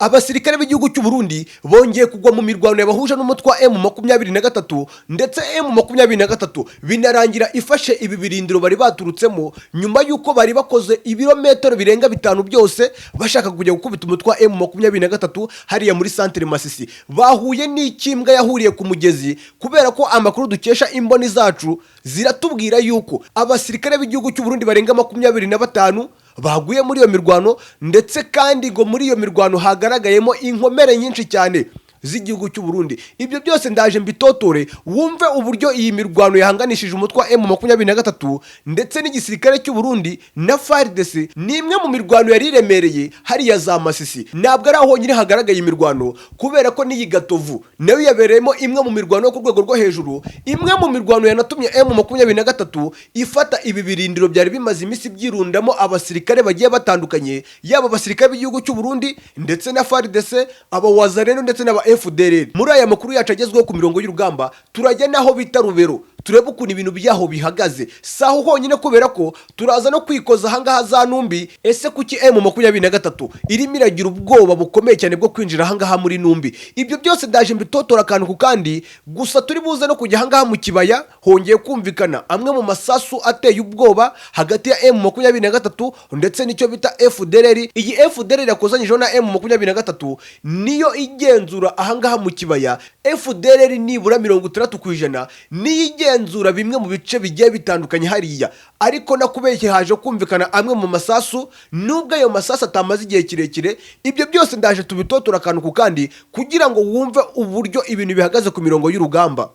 abasirikare b'igihugu cy'u Burundi bongeye kugwa mu mirwano yabahuje n'umutwe wa M23 ndetse M23 binarangira ifashe ibi birindiro bari baturutsemo nyuma yuko bari bakoze ibirometero birenga 5 byose bashaka kujya gukubita umutwe wa M23 hariya muri centre Masisi. Bahuye n'ikimbwa yahuriye ku mugezi kubera ko amakuru dukesha imboni zacu ziratubwira yuko abasirikare b'igihugu cy'u Burundi barenga 25 baguye muri iyo mirwano ndetse kandi ngo muri iyo mirwano hagaragayemo inkomere nyinshi cyane z'igihugu cy'u Burundi. Ibyo byose ndaje mbitotore wumve uburyo iyi mirwano yahanganishije umutwe wa M23 ndetse n'igisirikare cy'u Burundi na FARDC. Nimwe mu mirwano yari iremereye hariya za Masisi. Ntabwo ari aho nyine hagaragaye imirwano kubera ko n'iyi Gatovu nayo yabereyemo imwe mu mirwano ku rwego rwo hejuru. Imwe mu mirwano yanatumye M23 ifata ibi birindiro byari bimaze imisi byirundamo abasirikare bagiye batandukanye, yaba abasirikare b'igihugu cy'u Burundi ndetse na FARDC, abawazareno ndetse n'aba FDR. Muri aya makuru yacu agezweho ku mirongo y'urugamba turajya naho bita Rubero turebe ukuntu ibintu byaho bihagaze. Saho honyine kubera ko turaza no kwikoza hangaha za Numbi. Ese kuki M23 irimo iragira ubwoba bukomeye cyane bwo kwinjira hangaha muri Numbi? Ibyo byose ndaje mbitotora akantu ku kandi, gusa turi buze no kujya hangaha mu kibaya hongeye kumvikana amwe mu masasu ateye ubwoba hagati ya M23 ndetse n'icyo bita FDR. Iyi FDR yakozanyijeho na M23 niyo igenzura ahangaha mu kibaya. FDR nibura 60% niyo igenzura bimwe mu bice bigiye bitandukanye hariya, ariko nakubeshye haje kumvikana amwe mu masasu nubwo ayo masasu atamaze igihe kirekire. Ibyo byose ndaje tubitotora akantu ku kandi kugira ngo wumve uburyo ibintu bihagaze ku mirongo y'urugamba.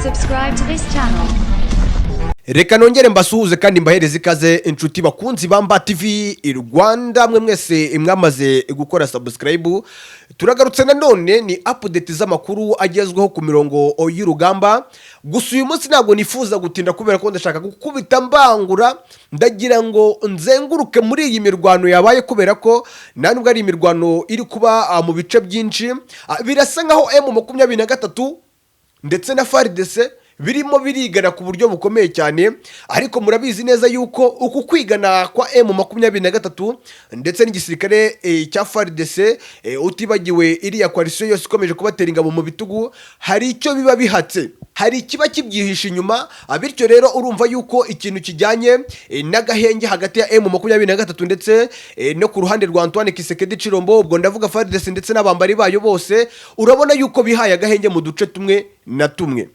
Subscribe to this channel. Reka nongere mbasuhuze kandi mbahereze ikaze inshuti bakunzi bamba TV Rwanda, mwe mwese mwamaze gukora subscribe. Turagarutse nanone ni update z'amakuru agezweho ku mirongo y'urugamba. Gusa uyu munsi ntabwo nifuza gutinda kubera ko ndashaka gukubita mbangura, ndagira ngo nzenguruke muri iyi mirwano yabaye kubera ko nubwo ari imirwano iri kuba mu bice byinshi. Birasa nkaho M23 ndetse na FARDC birimo birigana ku buryo bukomeye cyane, ariko murabizi neza yuko uku kwigana kwa M23 ndetse n'igisirikare cya FARDC utibagiwe iriya coalition yose ikomeje kubatera ingabo mu bitugu, hari icyo biba bihatse, hari ikiba kibyihisha inyuma. Bityo rero urumva yuko ikintu kijyanye n'agahenge hagati ya M23 ndetse no ku ruhande rwa Antoine Kisekedi Chirombo, ubwo ndavuga FARDC ndetse n'abambari bayo bose, urabona yuko bihaye agahenge mu duce tumwe na tumwe.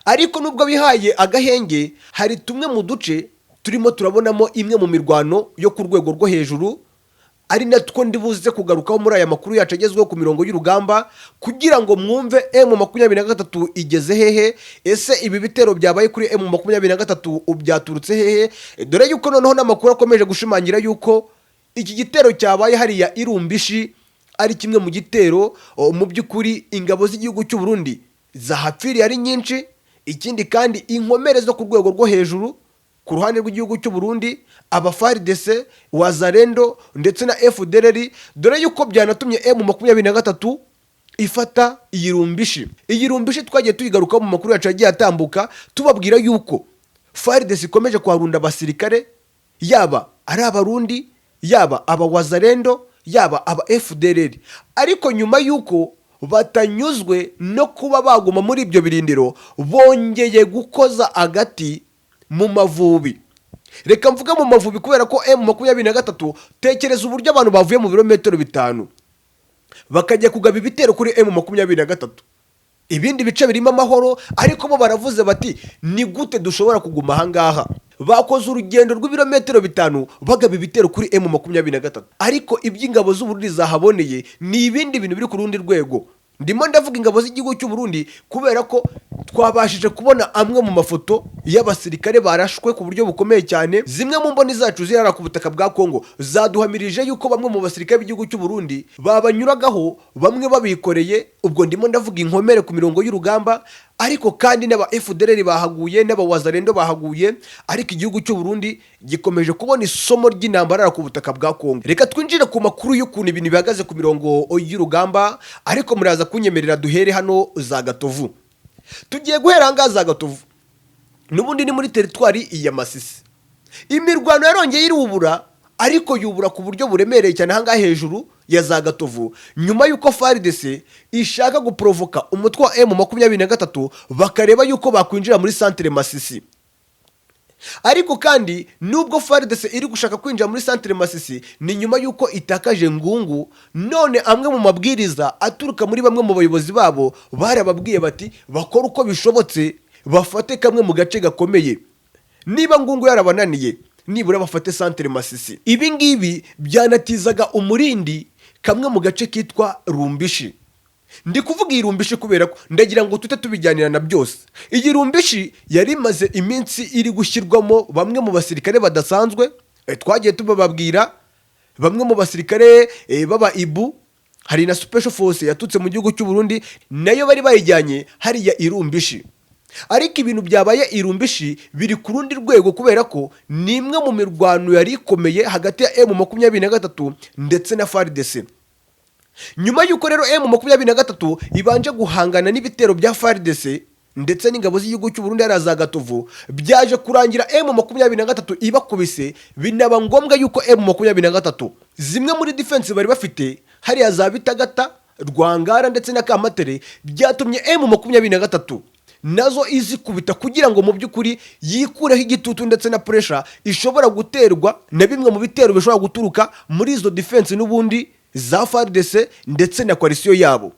Ariko nubwo bihaye agahenge, hari tumwe mu duce turimo turabonamo imwe mu mirwano yo ku rwego rwo hejuru, ari natwo ndibuze kugarukaho muri aya makuru yacu agezweho ku mirongo y'urugamba kugira ngo mwumve M23 igeze hehe. Ese ibi bitero byabaye kuri M23 ubyaturutse hehe? Dore yuko noneho n'amakuru akomeje gushimangira yuko iki gitero cyabaye hariya Lumbishi ari kimwe mu gitero mu by'ukuri ingabo z'igihugu cy'u Burundi zahapfiriye ari nyinshi. Ikindi kandi inkomere zo ku rwego rwo hejuru ku ruhande rw'igihugu cy'u Burundi, abaFARDC, wazarendo ndetse na FDR. Dore yuko byanatumye M23 ifata iyi Lumbishi. Iyi Lumbishi twagiye tuyigaruka mu makuru yacu agiye atambuka tubabwira yuko FARDC ikomeje kuharunda abasirikare, yaba ari Abarundi, yaba abawazarendo, yaba aba FDR. Ariko nyuma yuko batanyuzwe no kuba baguma muri ibyo birindiro, bongeye gukoza agati mu mavubi. Reka mvuga mu mavubi kubera ko M23 tekereza uburyo abantu bavuye mu birometero 5 bakajya kugaba ibitero kuri M23. Ibindi bice birimo amahoro, ariko bo baravuze bati ni gute dushobora kuguma ahangaha? Bakoze urugendo rw'ibirometero 5 bagaba ibitero kuri M23, ariko iby'ingabo z'u Burundi zahaboneye ni ibindi bintu biri ku rundi rwego. Ndimo ndavuga ingabo z'igihugu cy'u Burundi kubera ko twabashije kubona amwe mu mafoto y'abasirikare barashwe ku buryo bukomeye cyane. Zimwe mu mboni zacu zirara ku butaka bwa Kongo zaduhamirije yuko bamwe mu basirikare b'igihugu cy'u Burundi babanyuragaho, bamwe babikoreye. Ubwo ndimo ndavuga inkomere ku mirongo y'urugamba, ariko kandi n'aba FDR bahaguye, n'abawazarendo bahaguye. Ariko igihugu cy'u Burundi gikomeje kubona isomo ry'intambara ku butaka bwa Kongo. Reka twinjire ku makuru y'ukuntu ibintu bihagaze ku mirongo y'urugamba, ariko muraza kunyemerera duhere hano za Gatovu. tugiye guhera ahangaha za Gatovu n'ubundi ni muri teritwari ya Masisi. Imirwano yarongeye irubura, ariko yubura ku buryo buremereye cyane ahangaha hejuru ya za Gatovu, nyuma y'uko FARDC ishaka guprovoka umutwe wa M23 bakareba y'uko bakwinjira muri centre Masisi. Ariko kandi nubwo FARDC iri gushaka kwinjira muri centre Masisi, ni nyuma y'uko itakaje Ngungu. None amwe mu mabwiriza aturuka muri bamwe mu bayobozi babo barababwiye bati bakora uko bishobotse bafate kamwe mu gace gakomeye. Niba Ngungu yarabananiye, nibura bafate centre Masisi. Ibi ngibi byanatizaga umurindi kamwe mu gace kitwa Lumbishi. Ndi kuvuga iyi Lumbishi kubera ko ndagira ngo tute tubijyanira na byose. Iyi Lumbishi yari imaze iminsi iri gushyirwamo bamwe mu basirikare badasanzwe, twagiye tubababwira bamwe mu basirikare baba ibu, hari na special force yatutse mu gihugu cy'u Burundi, nayo bari bayijyanye hariya i Lumbishi. Ariko ibintu byabaye i Lumbishi biri ku rundi rwego kubera ko ni imwe mu mirwano yari ikomeye hagati ya M23 ndetse na FARDC. Nyuma y'uko rero M23 ibanje guhangana n'ibitero bya FARDC ndetse n'ingabo z'igihugu cy'u Burundi za Gatovu, byaje kurangira M23 ibakubise, binaba ngombwa y'uko M23 zimwe muri defense bari bafite hariya za Bitagata, Rwangara ndetse na Kamatere, byatumye M23 nazo izikubita kugira ngo mu by'ukuri yikureho igitutu ndetse na pressure ishobora guterwa na bimwe mu bitero bishobora guturuka muri izo defense n'ubundi za FARDC ndetse na coalition yabo.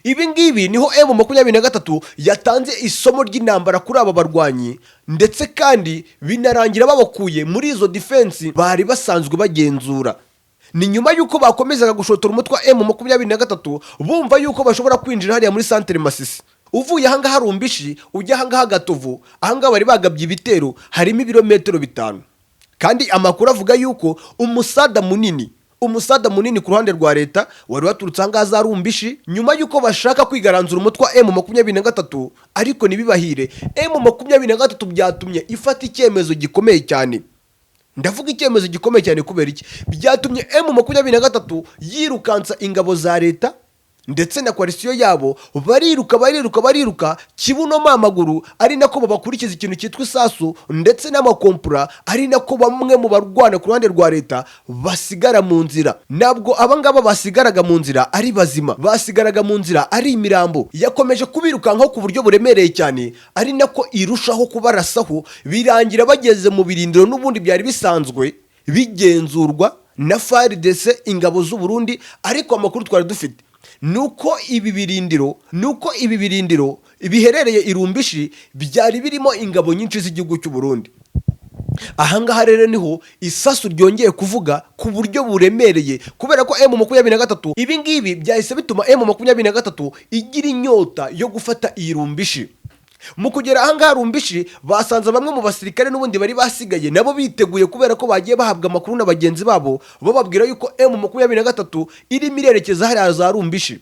Ibi ngibi niho M23 yatanze isomo ry'intambara kuri aba barwanyi, ndetse kandi binarangira babakuye muri izo defense bari basanzwe bagenzura. Ni nyuma y'uko bakomezaga gushotora umutwe wa M23 bumva y'uko bashobora kwinjira hariya muri centre Masisi. Uvuye ahangaha Lumbishi ujya ahangaha Gatovu, ahangaha bari bagabye ibitero harimo ibirometero 5, kandi amakuru avuga y'uko umusada munini ku ruhande rwa leta wari waturutse ahangaha za Lumbishi, nyuma y'uko bashaka kwigaranzura umutwe wa M23, ariko nibibahire. M23 byatumye ifata icyemezo gikomeye cyane. Ndavuga icyemezo gikomeye cyane kubera iki? Byatumye M23 yirukansa ingabo za leta ndetse na coalition yabo, bariruka kibuno mamaguru, ari nako babakurikiza ikintu cyitwa isasu ndetse n'amakompura, ari nako bamwe mu barwana ku ruhande rwa leta basigara mu nzira. Nabwo abangaba basigaraga mu nzira ari bazima, basigaraga mu nzira ari imirambo. Yakomeje kubirukankaho ku buryo buremereye cyane, ari nako irushaho kubarasaho, birangira bageze mu birindiro n'ubundi byari bisanzwe bigenzurwa na FARDC, ingabo z'u Burundi. Ariko amakuru twari dufite nuko ibi birindiro biherereye i Lumbishi byari birimo ingabo nyinshi z'igihugu cy'u Burundi. Ahangaha rero niho isasu ryongeye kuvuga ku buryo buremereye, kubera ko M23 ibi ngibi byahise bituma M23 igira inyota yo gufata iyi Lumbishi. Mu kugera ahangaha Lumbishi basanze bamwe mu basirikare n'ubundi bari basigaye nabo biteguye, kubera ko bagiye bahabwa amakuru na bagenzi babo bababwira yuko M23 iri mirerekeza hariya za Lumbishi.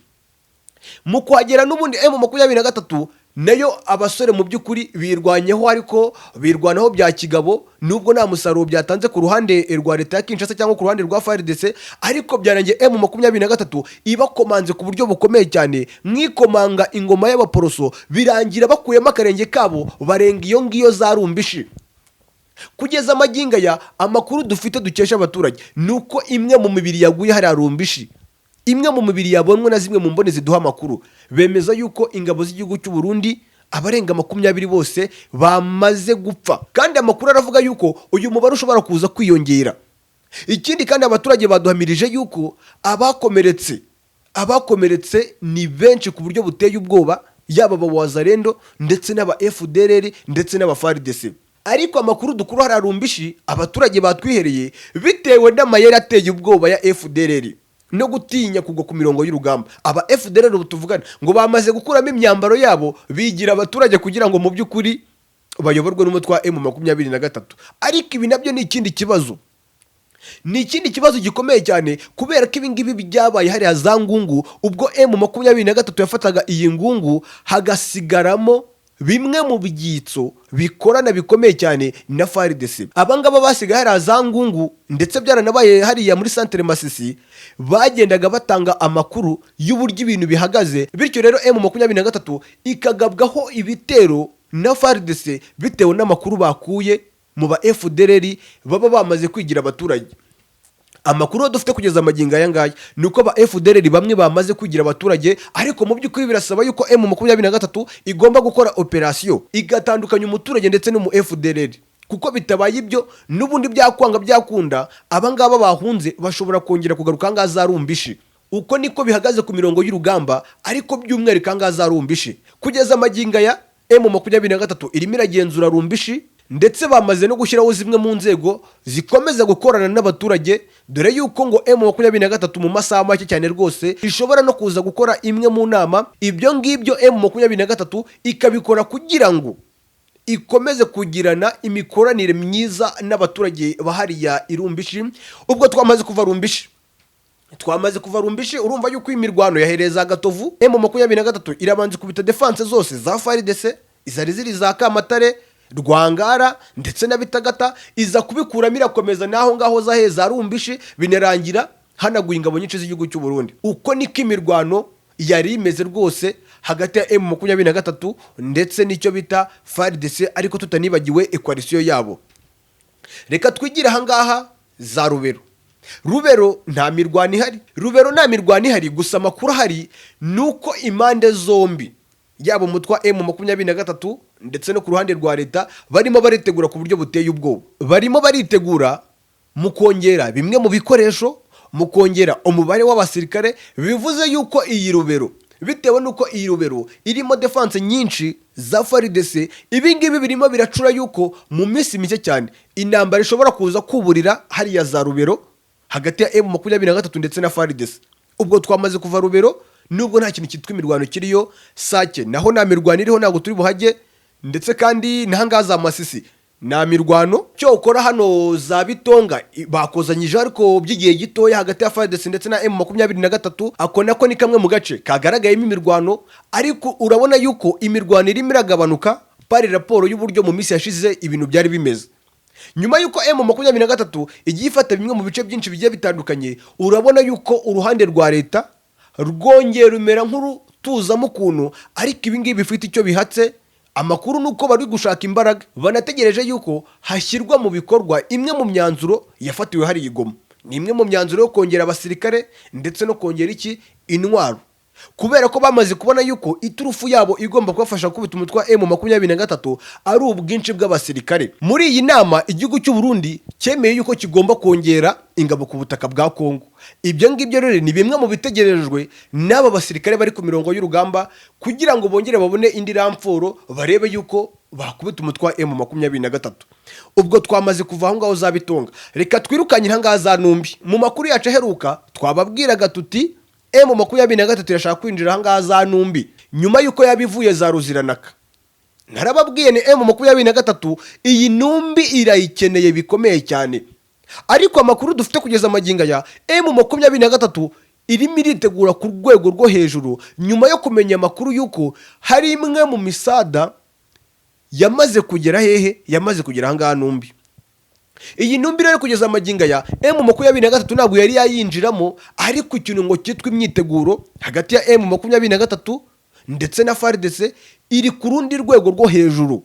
Mu kwagera n'ubundi M23 nayo abasore mu by'ukuri birwanyeho, ariko birwanaho bya kigabo, nubwo nta musaruro byatanze ku ruhande rwa leta ya Kinshasa cyangwa ku ruhande rwa FARDC. Ariko byarangiye M23 ibakomanze ku buryo bukomeye cyane, mwikomanga ingoma y'abaporoso, birangira bakuyemo akarenge kabo barenga iyo ngiyo za Lumbishi. Kugeza amaginga ya amakuru dufite dukesha abaturage nuko imwe mu mibiri yaguye hariya Lumbishi, imwe mu mibiri yabonwe na zimwe mu mbone ziduha amakuru, bemeza yuko ingabo z'igihugu cy'u Burundi abarenga 20 bose bamaze gupfa, kandi amakuru aravuga yuko uyu mubare ushobora kuza kwiyongera. Ikindi kandi abaturage baduhamirije yuko abakomeretse ni benshi ku buryo buteye ubwoba, yaba abawazarendo ndetse n'aba FDLR ndetse n'aba FARDC. Ariko amakuru dukuru hariya Lumbishi abaturage batwihereye bitewe n'amayeri ateye ubwoba ya FDLR no gutinya kugwa ku mirongo y'urugamba. Aba FDLR ubutuvugana ngo bamaze gukuramo imyambaro yabo, bigira abaturage kugira ngo mu by'ukuri bayoborwe n'umutwe wa M23. Ariko ibi nabyo ni ikindi kibazo, gikomeye cyane, kubera ko ibi ngibi byabaye hariya za Ngungu, ubwo M23 yafataga iyi Ngungu hagasigaramo bimwe mu byitso bikorana bikomeye cyane na FARDC. Abangaba basigaye hari azangungu ndetse byaranabaye hariya muri Centre Masisi, bagendaga batanga amakuru y'uburyo ibintu bihagaze, bityo rero M23 ikagabwaho ibitero na FARDC bitewe n'amakuru bakuye mu ba FDLR baba bamaze kwigira abaturage. Amakuru dufite kugeza amagingo aya ngaya nuko ba FDLR bamwe bamaze kwigira abaturage, ariko mu by'ukuri birasaba yuko M23 igomba gukora operation igatandukanya umuturage ndetse no mu FDLR, kuko bitabaye ibyo n'ubundi byakwanga byakunda abangaba bahunze bashobora kongera kugaruka ngaza Lumbishi. Uko niko bihagaze ku mirongo y'urugamba, ariko by'umwihariko ngaza Lumbishi kugeza amagingo aya M23 irimo iragenzura Lumbishi, ndetse bamaze no gushyiraho zimwe mu nzego zikomeza gukorana n'abaturage, dore yuko ngo M23 mu masaha make cyane rwose ishobora no kuza gukora imwe mu nama. Ibyo ngibyo M23 ikabikora kugira ngo ikomeze kugirana imikoranire myiza n'abaturage bahariya Lumbishi. Ubwo twamaze kuva Lumbishi urumva yuko imirwano yahereza gatovu. M23 irabanza kubita defense zose za FARDC, izari ziri za Kamatare, Rwangara ndetse na Bitagata, iza kubikuramo irakomeza naho ngaho zaheza Lumbishi, binerangira hanaguye ingabo nyinshi z'igihugu cy'u Burundi. Uko niko imirwano yari imeze rwose hagati ya M23 ndetse n'icyo bita FARDC, ariko tutanibagiwe equation yabo. Reka twigira ahangaha za Rubero nta mirwano ihari, gusa amakuru ahari nuko impande zombi yaba umutwa M23 ndetse no ku ruhande rwa leta barimo baritegura ku buryo buteye ubwoba. Barimo baritegura mu kongera bimwe mu bikoresho, mu kongera umubare w'abasirikare, bivuze yuko iyi Rubero, bitewe nuko iyi Rubero irimo defense nyinshi za FARDC, ibingibi birimo biracura yuko mu minsi mike cyane intambara ishobora kuza kuburira hariya za Rubero hagati ya M23 ndetse na FARDC. Ubwo twamaze kuva Rubero, nubwo nta kintu cyitwa imirwano kiriyo Sake, naho nta mirwano iriho, ntabwo turi buhage, ndetse kandi nahangaza Masisi nta mirwano. Cyo ukora hano za Bitonga bakozanyije ariko by'igihe gitoya hagati ya FARDC ndetse na M23, ako nako ni kamwe mu gace kagaragayemo imirwano, ariko urabona yuko imirwano irimo iragabanuka pari raporo y'uburyo mu minsi yashize ibintu byari bimeze. Nyuma yuko M23 igiye ifata bimwe mu bice byinshi bigiye bitandukanye, urabona yuko uruhande rwa leta rwongera rumera nk'urutuzamo ukuntu, ariko ibingibi bifite icyo bihatse. Amakuru nuko bari gushaka imbaraga, banategereje yuko hashyirwa mu bikorwa imwe mu myanzuro yafatiwe hari Igoma. Ni imwe mu myanzuro yo kongera abasirikare ndetse no kongera intwaro, kubera ko bamaze kubona yuko iturufu yabo igomba kubafasha kubita umutwa M23 ari ubwinshi bw'abasirikare. Muri iyi nama igihugu cy'u Burundi cyemeye yuko kigomba kongera ingabo ku butaka bwa Kongo. Ibyo ngibyo rero ni bimwe mu bitegerejwe n'aba basirikare bari ku mirongo y'urugamba, kugira ngo bongere babone indi ramforo, barebe yuko bakubita umutwa M23. Ubwo twamaze kuva aho ngaho za Bitonga, reka twirukanye hangaha za Numbi. Mu makuru yacu aheruka twababwiraga tuti M23 irashaka kwinjira ahangaha za Numbi nyuma yuko yabivuye za Ruziranaka. Narababwiye ni M23 iyi Numbi irayikeneye bikomeye cyane, ariko amakuru dufite kugeza amagingo ya M23 irimo iritegura ku rwego rwo hejuru, nyuma yo kumenya amakuru yuko hari imwe mu misada yamaze kugera yamaze kugera ahangaha Numbi. Iyi Numbi rero kugeza amagingo ya M23 ntabwo yari yayinjiramo, ariko ikintu ngo cyitwa imyiteguro hagati ya M23 ndetse na FARDC iri ku rundi rwego rwo hejuru,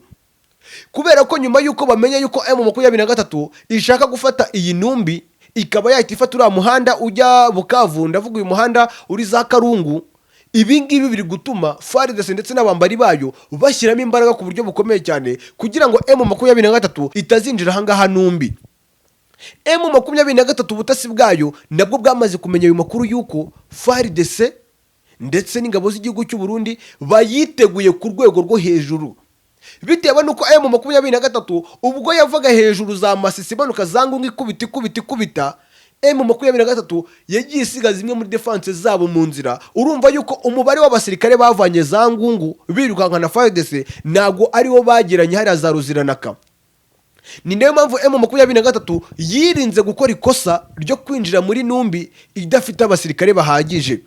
kubera ko nyuma yuko bamenya yuko M23 ishaka gufata iyi Numbi ikaba yahita ifata uriya muhanda ujya Bukavu, ndavuga uyu muhanda uri za Karungu. Ibi ngibi biri gutuma FARDC ndetse n'abambari bayo bashyiramo imbaraga ku buryo bukomeye cyane, kugira ngo M23 itazinjira ahangaha Numbi. M23 ubutasi bwayo nabwo bwamaze kumenya ayo makuru yuko FARDC ndetse n'ingabo z'igihugu cy'u Burundi bayiteguye ku rwego rwo hejuru, bitewe nuko M23 ubwo yavaga hejuru za Masisi banuka zangu ikubita M23 yagiye isigaza imwe muri defense zabo mu nzira. Urumva yuko umubare w'abasirikare bavanye za ngungu birukanka na FARDC ntago ariwo bagiranye hari za Ruziranaka. Ni nayo mpamvu M23 yirinze gukora ikosa ryo kwinjira muri Numbi idafite abasirikare bahagije.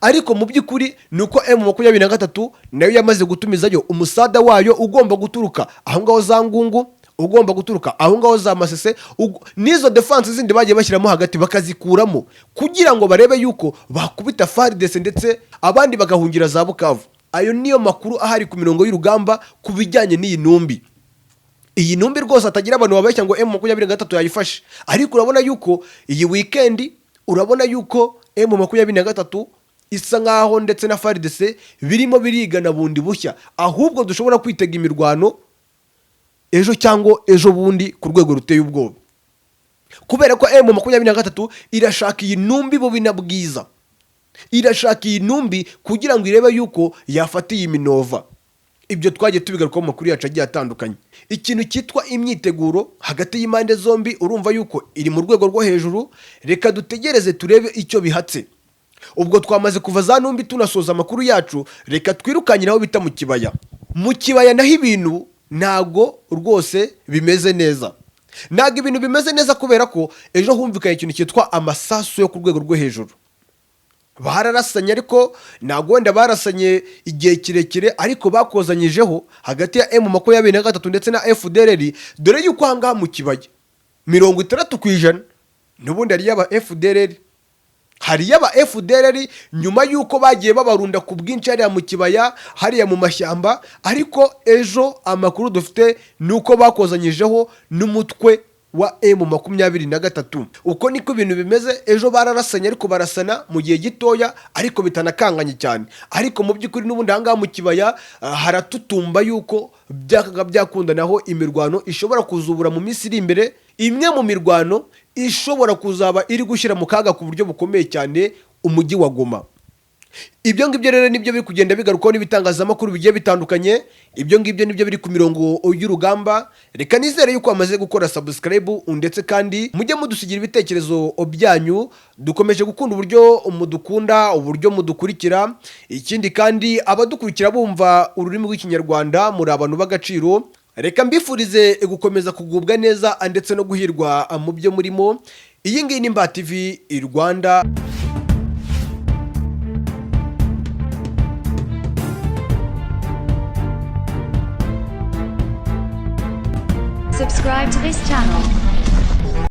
ariko mu by'ukuri ni uko M23 nayo yamaze gutumizayo umusada wayo ugomba guturuka aho ngaho za Ngungu, ugomba guturuka aho ngaho za Masese, n'izo defense zindi bagiye bashyiramo hagati bakazikuramo kugira ngo barebe yuko bakubita FARDC ndetse abandi bagahungira za Bukavu. Ayo niyo makuru ahari ku mirongo y'urugamba kubijyanye n'iyi numbi. Iyi numbi rwose atagira abantu babeshya ngo M23 yayifashe, ariko urabona yuko iyi weekend urabona yuko M23 isa nkaho ndetse na FARDC birimo birigana bundi bushya, ahubwo dushobora kwitega imirwano ejo cyangwa ejo bundi ku rwego ruteye ubwoba, kubera ko M23 irashaka iyi numbi bubi na bwiza, irashaka iyi numbi kugira ngo irebe yuko yafata iyi Minova. Ibyo twagiye tubigaruka mu makuru yacu agiye atandukanye. Ikintu cyitwa imyiteguro hagati y'imande zombi urumva yuko iri mu rwego rwo hejuru. Reka dutegereze turebe icyo bihatse. Ubwo twamaze kuva za numbi tunasoza amakuru yacu, reka twirukanyiraho bita mu kibaya. Mu kibaya naho ibintu ntago rwose bimeze neza. Ntago ibintu bimeze neza kubera ko ejo humvikanye ikintu cyitwa amasasu yo ku rwego rwo hejuru. Bararasanye ariko ntago wenda barasanye igihe kirekire, ariko bakozanyijeho hagati ya M23 ndetse na FDLR. Dore yuko ahangaha mu kibaya 60% n'ubundi ari yaba FDLR, hari yaba FDLR nyuma yuko bagiye babarunda ku bwinshi hariya mu kibaya hariya mu mashyamba. Ariko ejo amakuru dufite nuko bakozanyijeho n'umutwe wa M23. Uko niko ibintu bimeze. Ejo bararasanye ariko barasana mu gihe gitoya ariko bitanakanganye cyane, ariko mu by'ukuri n'ubundi ahangaha mu kibaya haratutumba yuko byakaga byakundanaho imirwano ishobora kuzubura mu minsi iri imbere. Imwe mu mirwano ishobora kuzaba iri gushyira mu kaga ku buryo bukomeye cyane umujyi wa Goma. Ibyo ngibyo rero nibyo biri kugenda bigarukaho n'ibitangazamakuru bigiye bitandukanye. Ibyo ngibyo nibyo biri ku mirongo y'urugamba. Reka nizere yuko amaze gukora subscribe ndetse kandi mujye mudusigira ibitekerezo byanyu. Dukomeje gukunda uburyo mudukunda, uburyo mudukurikira. Ikindi kandi abadukurikira bumva ururimi rw'ikinyarwanda muri abantu b'agaciro. Reka mbifurize gukomeza kugubwa neza ndetse no guhirwa mu byo murimo. Iyi ngiyi ni Mba TV Rwanda. Subscribe to this channel.